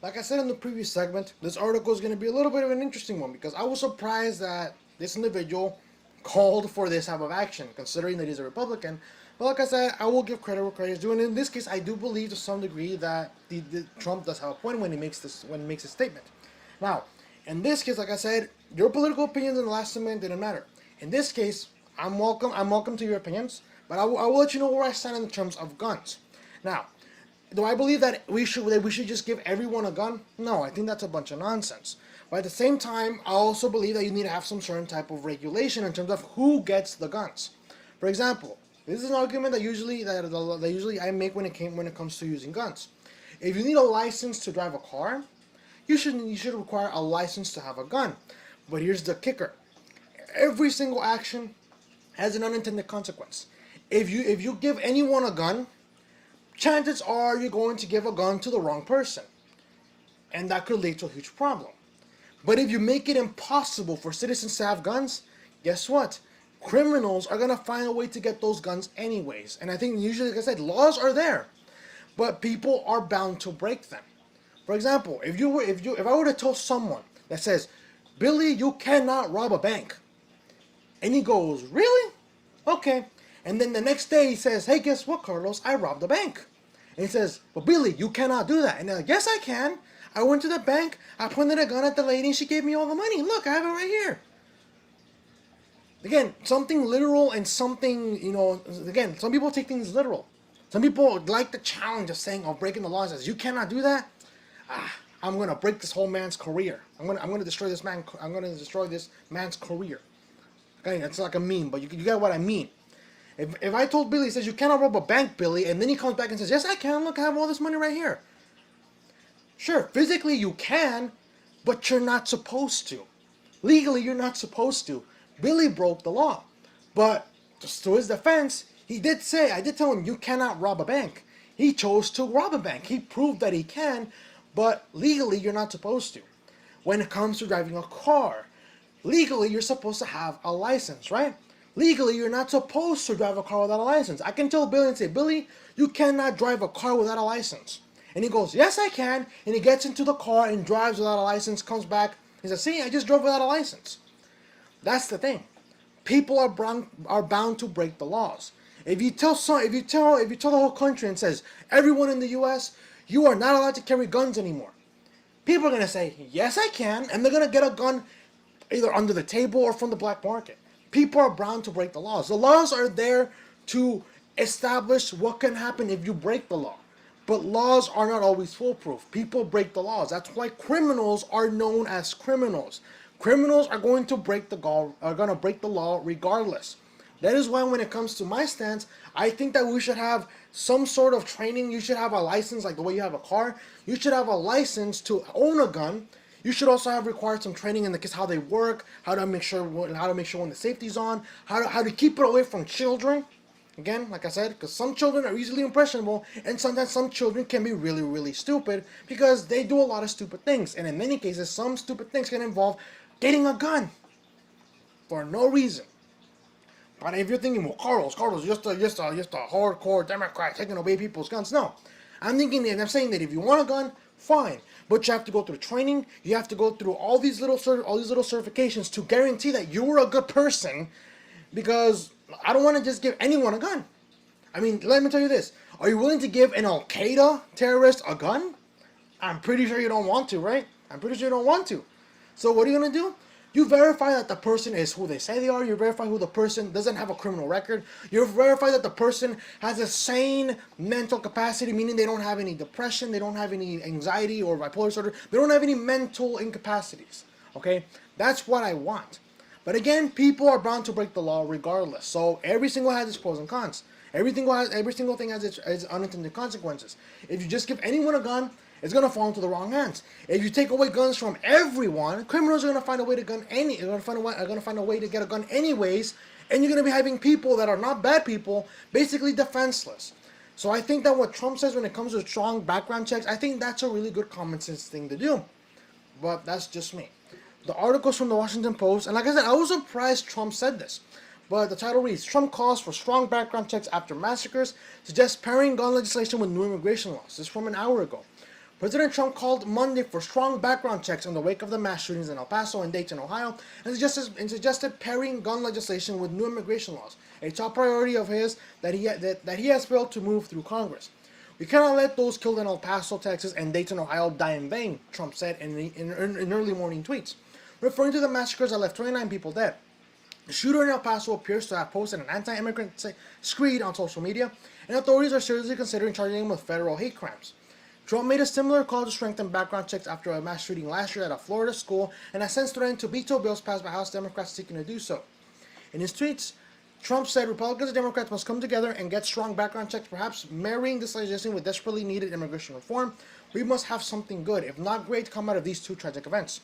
Like I said in the previous segment, this article is going to be a little bit of an interesting one because I was surprised that this individual called for this type of action, considering that he's a Republican. But like I said, I will give credit where credit is due, and in this case, I do believe to some degree that Trump does have a point when he makes a statement. Now, in this case, like I said, your political opinions in the last segment didn't matter. In this case, I'm welcome. I'm welcome to your opinions, but I will let you know where I stand in terms of guns. Now, do I believe that we should just give everyone a gun? No, I think that's a bunch of nonsense. But at the same time, I also believe that you need to have some certain type of regulation in terms of who gets the guns. For example, this is an argument that usually I make when it comes to using guns. If you need a license to drive a car, you should require a license to have a gun. But here's the kicker: every single action has an unintended consequence. If you give anyone a gun, chances are you're going to give a gun to the wrong person, and that could lead to a huge problem. But if you make it impossible for citizens to have guns, guess what? Criminals are gonna find a way to get those guns anyways. And I think usually, like I said, laws are there, but people are bound to break them. For example, if I were to tell someone that says, "Billy, you cannot rob a bank," and he goes, "Really? Okay." And then the next day he says, "Hey, guess what, Carlos? I robbed a bank." And he says, "But Billy, you cannot do that." And they're like, "Yes, I can. I went to the bank, I pointed a gun at the lady, and she gave me all the money. Look, I have it right here." Again, something literal and something, again, some people take things literal. Some people like the challenge of saying, of breaking the law, and says, "You cannot do that." I'm gonna break this whole man's career. I'm gonna destroy this man. I'm gonna destroy this man's career. Okay, that's like a meme, but you get what I mean. If I told Billy, he says, "You cannot rob a bank, Billy," and then he comes back and says, "Yes, I can. Look, I have all this money right here." Sure, physically you can, but you're not supposed to. Legally, you're not supposed to. Billy broke the law. But just to his defense, he did say, I did tell him, "You cannot rob a bank." He chose to rob a bank. He proved that he can, but legally, you're not supposed to. When it comes to driving a car, legally, you're supposed to have a license, right? Legally, you're not supposed to drive a car without a license. I can tell Billy and say, "Billy, you cannot drive a car without a license." And he goes, "Yes, I can." And he gets into the car and drives without a license, comes back. He says, "See, I just drove without a license." That's the thing. People are bound to break the laws. If you tell the whole country and says, "Everyone in the U.S., you are not allowed to carry guns anymore," people are gonna say, "Yes, I can," and they're gonna get a gun either under the table or from the black market. People are bound to break the laws. The laws are there to establish what can happen if you break the law. But laws are not always foolproof. People break the laws. That's why criminals are known as criminals. Criminals are going to break the law regardless. That is why when it comes to my stance, I think that we should have some sort of training. You should have a license like the way you have a car. You should have a license to own a gun. You should also have required some training in the case how they work, how to make sure when the safety's on, how to keep it away from children. Again, like I said, because some children are easily impressionable, and sometimes some children can be really, really stupid because they do a lot of stupid things. And in many cases, some stupid things can involve getting a gun for no reason. But if you're thinking, "Well, Carlos, just a hardcore Democrat taking away people's guns," no, I'm thinking and I'm saying that if you want a gun, fine, but you have to go through training. You have to go through all these little certifications to guarantee that you're a good person. Because I don't want to just give anyone a gun. I mean, let me tell you this: are you willing to give an Al Qaeda terrorist a gun? I'm pretty sure you don't want to, right? I'm pretty sure you don't want to. So what are you gonna do? You verify that the person is who they say they are. You verify who the person doesn't have a criminal record. You verify that the person has a sane mental capacity, meaning they don't have any depression, they don't have any anxiety or bipolar disorder, they don't have any mental incapacities. Okay? That's what I want. But again, people are bound to break the law regardless. So every single has its pros and cons. Every single thing has its unintended consequences. If you just give anyone a gun, it's gonna fall into the wrong hands. If you take away guns from everyone, criminals are gonna find a way to find a way to get a gun anyways, and you're gonna be having people that are not bad people, basically defenseless. So I think that what Trump says when it comes to strong background checks, I think that's a really good common sense thing to do. But that's just me. The article's from the Washington Post, and like I said, I was surprised Trump said this. But the title reads, "Trump calls for strong background checks after massacres, suggests pairing gun legislation with new immigration laws." This is from an hour ago. President Trump called Monday for strong background checks in the wake of the mass shootings in El Paso and Dayton, Ohio, and suggested pairing gun legislation with new immigration laws, a top priority of his that he has failed to move through Congress. We cannot let those killed in El Paso, Texas, and Dayton, Ohio die in vain, Trump said in early morning tweets, referring to the massacres that left 29 people dead. The shooter in El Paso appears to have posted an anti-immigrant screed on social media, and authorities are seriously considering charging him with federal hate crimes. Trump made a similar call to strengthen background checks after a mass shooting last year at a Florida school, and has since threatened to veto bills passed by House Democrats seeking to do so. In his tweets, Trump said Republicans and Democrats must come together and get strong background checks, perhaps marrying this legislation with desperately needed immigration reform. We must have something good, if not great, to come out of these two tragic events.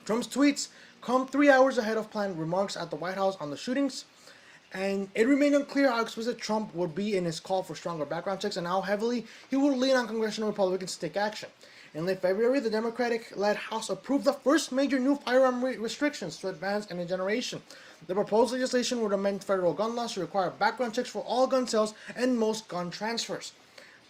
Trump's tweets come 3 hours ahead of planned remarks at the White House on the shootings, and it remained unclear how explicit Trump would be in his call for stronger background checks and how heavily he would lean on congressional Republicans to take action. In late February, the Democratic-led House approved the first major new firearm restrictions to advance in a generation. The proposed legislation would amend federal gun laws to require background checks for all gun sales and most gun transfers.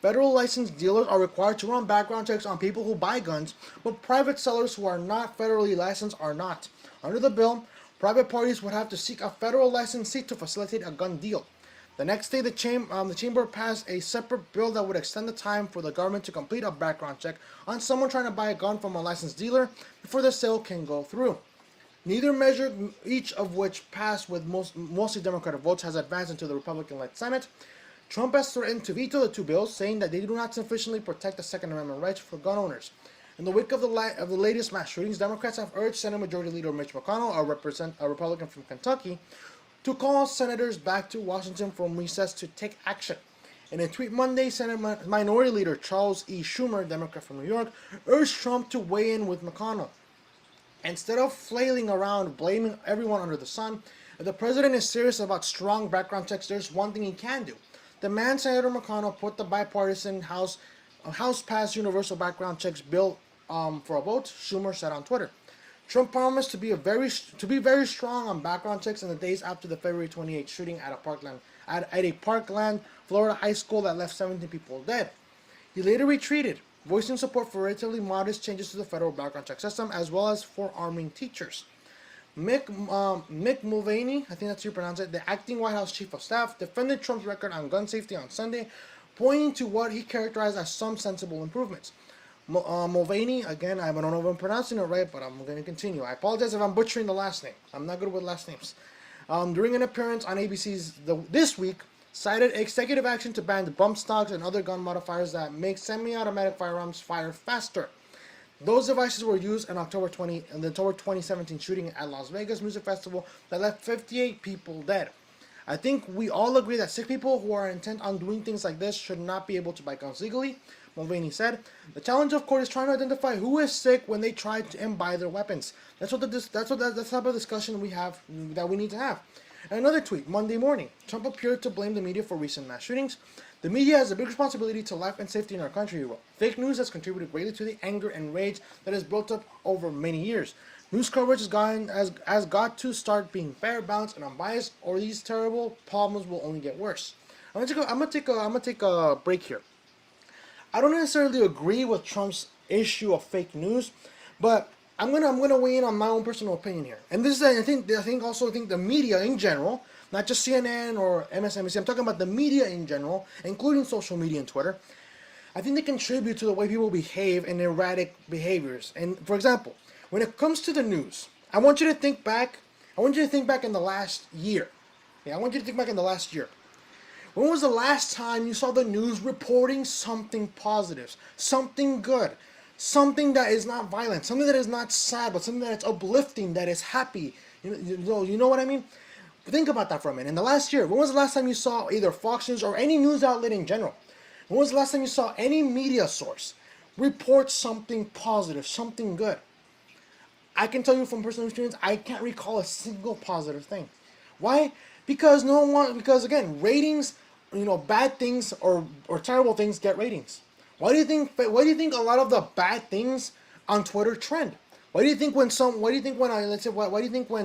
Federal licensed dealers are required to run background checks on people who buy guns, but private sellers who are not federally licensed are not. Under the bill, private parties would have to seek a federal licensee to facilitate a gun deal. The next day, the chamber passed a separate bill that would extend the time for the government to complete a background check on someone trying to buy a gun from a licensed dealer before the sale can go through. Neither measure, each of which passed with mostly Democratic votes, has advanced into the Republican-led Senate. Trump has threatened to veto the two bills, saying that they do not sufficiently protect the Second Amendment rights for gun owners. In the wake of the latest mass shootings, Democrats have urged Senate Majority Leader Mitch McConnell, a Republican from Kentucky, to call senators back to Washington from recess to take action. In a tweet Monday, Senate Minority Leader Charles E. Schumer, Democrat from New York, urged Trump to weigh in with McConnell. Instead of flailing around blaming everyone under the sun, if the president is serious about strong background checks, there's one thing he can do. Demand Senator McConnell put the bipartisan House-passed universal background checks bill for a vote, Schumer said on Twitter. Trump promised to be very strong on background checks in the days after the February 28th shooting at a Parkland, Florida high school that left 17 people dead. He later retreated, voicing support for relatively modest changes to the federal background check system, as well as for arming teachers. Mick Mulvaney, I think that's how you pronounce it, the acting White House Chief of Staff, defended Trump's record on gun safety on Sunday, pointing to what he characterized as some sensible improvements. Mulvaney, again, I don't know if I'm pronouncing it right, but I'm going to continue. I apologize if I'm butchering the last name. I'm not good with last names. During an appearance on ABC's This Week, cited executive action to ban bump stocks and other gun modifiers that make semi-automatic firearms fire faster. Those devices were used in the October 2017 shooting at Las Vegas Music Festival that left 58 people dead. I think we all agree that sick people who are intent on doing things like this should not be able to buy guns legally, Mulvaney said. The challenge, of course, is trying to identify who is sick when they try to buy their weapons. That's the type of discussion we need to have. And another tweet, Monday morning, Trump appeared to blame the media for recent mass shootings. The media has a big responsibility to life and safety in our country, he wrote. Fake news has contributed greatly to the anger and rage that has built up over many years. News coverage has got to start being fair, balanced, and unbiased, or these terrible problems will only get worse. I'm gonna take a break here. I don't necessarily agree with Trump's issue of fake news, but I'm gonna weigh in on my own personal opinion here. And this is I think the media in general, not just CNN or MSNBC. I'm talking about the media in general, including social media and Twitter. I think they contribute to the way people behave and erratic behaviors. And for example, when it comes to the news, I want you to think back in the last year. Yeah, I want you to think back in the last year. When was the last time you saw the news reporting something positive, something good, something that is not violent, something that is not sad, but something that's uplifting, that is happy? You know what I mean? Think about that for a minute. In the last year, when was the last time you saw either Fox News or any news outlet in general? When was the last time you saw any media source report something positive, something good? I can tell you from personal experience, I can't recall a single positive thing. Why? Because again, ratings, bad things or terrible things get ratings. Why do you think a lot of the bad things on Twitter trend? Why do you think when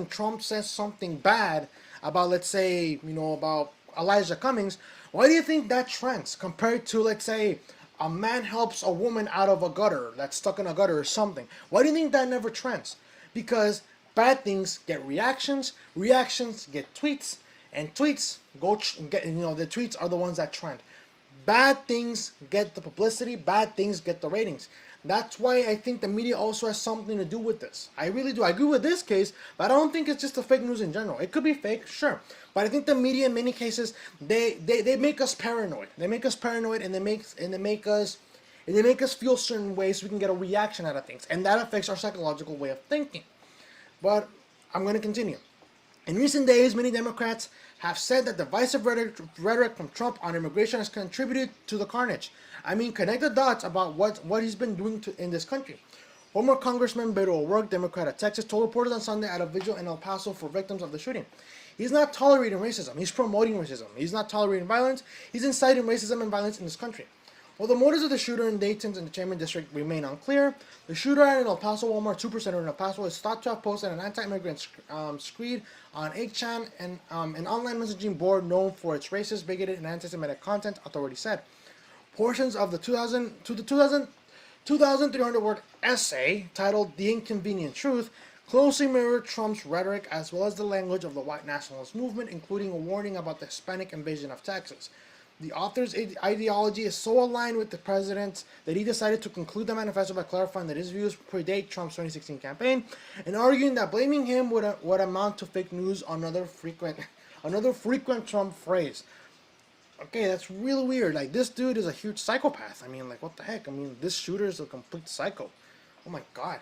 Trump says something bad about, let's say, about Elijah Cummings, why do you think that trends compared to, let's say, a man helps a woman out of a gutter that's stuck in a gutter or something. Why do you think that never trends? Because bad things get reactions, reactions get tweets, and tweets get, the tweets are the ones that trend. Bad things get the publicity, bad things get the ratings. That's why I think the media also has something to do with this. I really do. I agree with this case, but I don't think it's just the fake news in general. It could be fake, sure. But I think the media in many cases they make us paranoid. They make us paranoid and they make us feel certain ways so we can get a reaction out of things. And that affects our psychological way of thinking. But I'm going to continue. In recent days, many Democrats have said that the divisive rhetoric from Trump on immigration has contributed to the carnage. I mean, connect the dots about what he's been doing in this country. Former Congressman Beto O'Rourke, Democrat of Texas, told reporters on Sunday at a vigil in El Paso for victims of the shooting. He's not tolerating racism. He's promoting racism. He's not tolerating violence. He's inciting racism and violence in this country. While the motives of the shooter in Dayton's Entertainment District remain unclear, the shooter at an El Paso Walmart Supercenter in El Paso is thought to have posted an anti-immigrant screed on 8chan, an online messaging board known for its racist, bigoted, and anti-Semitic content, authorities said. Portions of the 2,300-word essay titled The Inconvenient Truth closely mirrored Trump's rhetoric as well as the language of the white nationalist movement, including a warning about the Hispanic invasion of Texas. The author's ideology is so aligned with the president's that he decided to conclude the manifesto by clarifying that his views predate Trump's 2016 campaign and arguing that blaming him would amount to fake news, another frequent Trump phrase. Okay, that's really weird. Like, this dude is a huge psychopath. I mean, like, what the heck? I mean, this shooter is a complete psycho. Oh my god.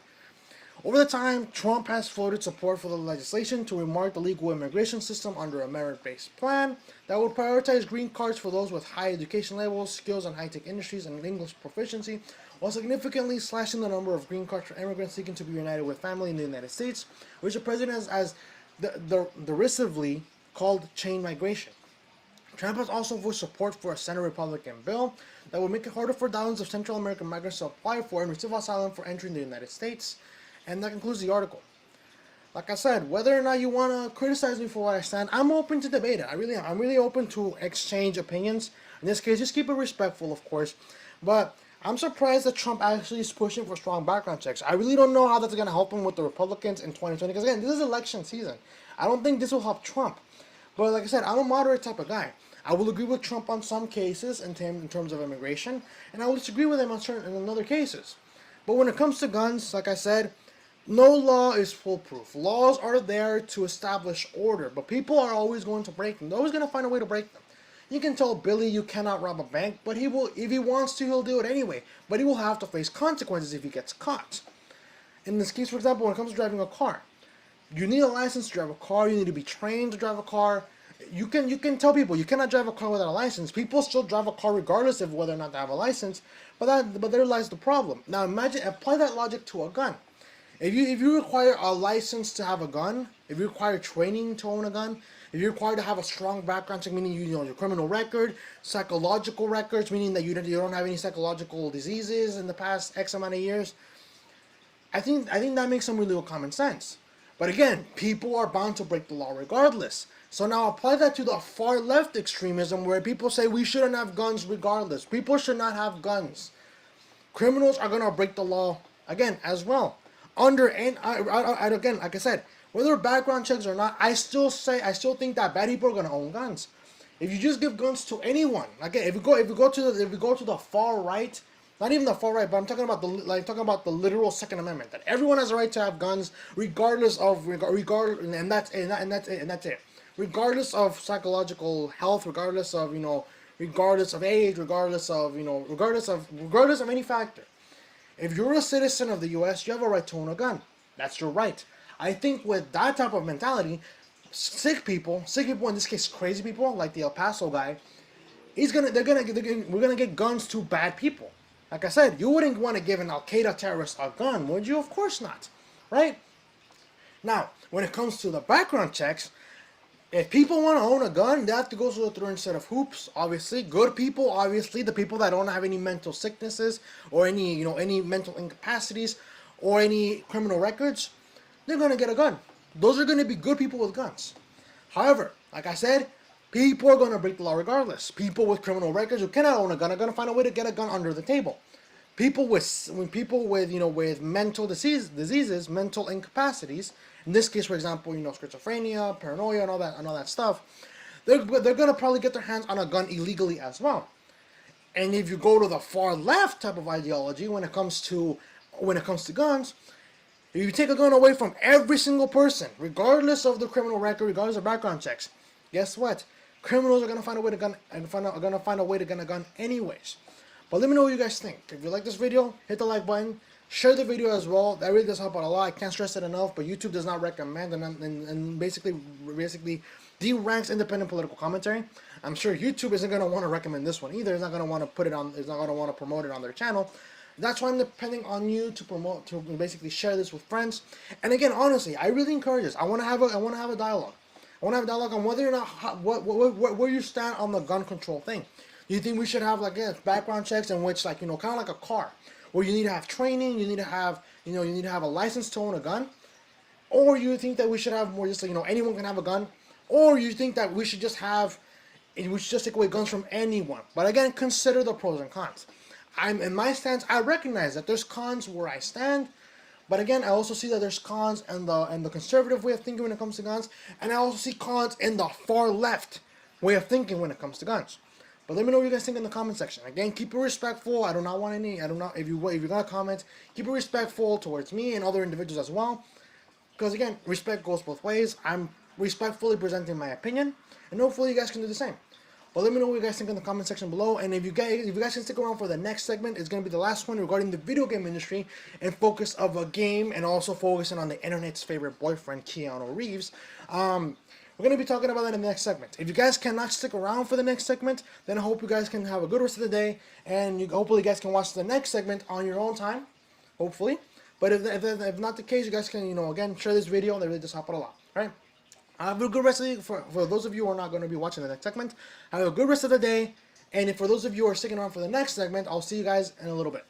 Over the time, Trump has floated support for the legislation to remark the legal immigration system under a merit-based plan that would prioritize green cards for those with high education levels, skills in high-tech industries, and English proficiency, while significantly slashing the number of green cards for immigrants seeking to be united with family in the United States, which the president has derisively called chain migration. Trump has also voiced support for a Senate Republican bill that would make it harder for thousands of Central American migrants to apply for and receive asylum for entering the United States. And that concludes the article. Like I said, whether or not you want to criticize me for what I stand, I'm open to debate it. I really am. I'm really open to exchange opinions. In this case, just keep it respectful, of course. But I'm surprised that Trump actually is pushing for strong background checks. I really don't know how that's going to help him with the Republicans in 2020. Because again, this is election season. I don't think this will help Trump. But like I said, I'm a moderate type of guy. I will agree with Trump on some cases in terms of immigration, and I will disagree with him in other cases. But when it comes to guns, like I said, no law is foolproof. Laws are there to establish order, but people are always going to break them. They're always going to find a way to break them. You can tell Billy you cannot rob a bank, but he will, if he wants to, he'll do it anyway. But he will have to face consequences if he gets caught. In this case, for example, when it comes to driving a car, you need a license to drive a car. You need to be trained to drive a car. You can tell people you cannot drive a car without a license. People still drive a car regardless of whether or not they have a license. But there lies the problem. Now imagine, apply that logic to a gun. If you require a license to have a gun, if you require training to own a gun, if you're required to have a strong background check, meaning you know your criminal record, psychological records, meaning that you don't have any psychological diseases in the past X amount of years, I think that makes some real common sense. But again, people are bound to break the law regardless. So now apply that to the far left extremism where people say we shouldn't have guns regardless. People should not have guns. Criminals are going to break the law again as well. Again, like I said, whether background checks or not, I still think that bad people are going to own guns. If you just give guns to anyone, again, if we go to the far right, not even the far right, but I'm talking about the literal Second Amendment, that everyone has a right to have guns regardless of and that's it. Regardless of psychological health, regardless of age, regardless of any factor. If you're a citizen of the U.S., you have a right to own a gun. That's your right. I think with that type of mentality, sick people in this case, crazy people like the El Paso guy, we're gonna get guns to bad people. Like I said, you wouldn't want to give an Al Qaeda terrorist a gun, would you? Of course not, right? Now, when it comes to the background checks, if people want to own a gun, they have to go through a certain set of hoops. Obviously, good people, obviously, the people that don't have any mental sicknesses or any mental incapacities or any criminal records, they're gonna get a gun. Those are gonna be good people with guns. However, like I said, People are going to break the law regardless. People with criminal records who cannot own a gun are going to find a way to get a gun under the table. People with with mental diseases, mental incapacities. In this case, for example, schizophrenia, paranoia, and all that stuff. They're going to probably get their hands on a gun illegally as well. And if you go to the far left type of ideology when it comes to guns, if you take a gun away from every single person, regardless of the criminal record, regardless of background checks, guess what? Criminals are gonna find a way to get a gun anyways. But let me know what you guys think. If you like this video, hit the like button, share the video as well. That really does help out a lot. I can't stress it enough. But YouTube does not recommend and basically de-ranks independent political commentary. I'm sure YouTube isn't gonna want to recommend this one either. It's not gonna want to put it on. It's not gonna want to promote it on their channel. That's why I'm depending on you to basically share this with friends. And again, honestly, I really encourage this. I want to have a dialogue. I want to have a dialogue on whether or not where you stand on the gun control thing. Do you think we should have background checks in which kind of like a car, where you need to have training, you need to have a license to own a gun, or you think that we should have more just anyone can have a gun, or you think that we should just take away guns from anyone? But again, consider the pros and cons. In my stance, I recognize that there's cons where I stand, but again, I also see that there's cons in the conservative way of thinking when it comes to guns, and I also see cons in the far left way of thinking when it comes to guns. But let me know what you guys think in the comment section. Again, keep it respectful. If you're gonna comment, keep it respectful towards me and other individuals as well, because again, respect goes both ways. I'm respectfully presenting my opinion, and hopefully you guys can do the same. But let me know what you guys think in the comment section below. And if you guys can stick around for the next segment, it's going to be the last one regarding the video game industry and focus of a game, and also focusing on the internet's favorite boyfriend, Keanu Reeves. We're going to be talking about that in the next segment. If you guys cannot stick around for the next segment, then I hope you guys can have a good rest of the day, and hopefully you guys can watch the next segment on your own time, hopefully. But if not the case, you guys can, again, share this video. That really does help out a lot, right? Have a good rest of the day. For those of you who are not going to be watching the next segment, have a good rest of the day. And for those of you who are sticking around for the next segment, I'll see you guys in a little bit.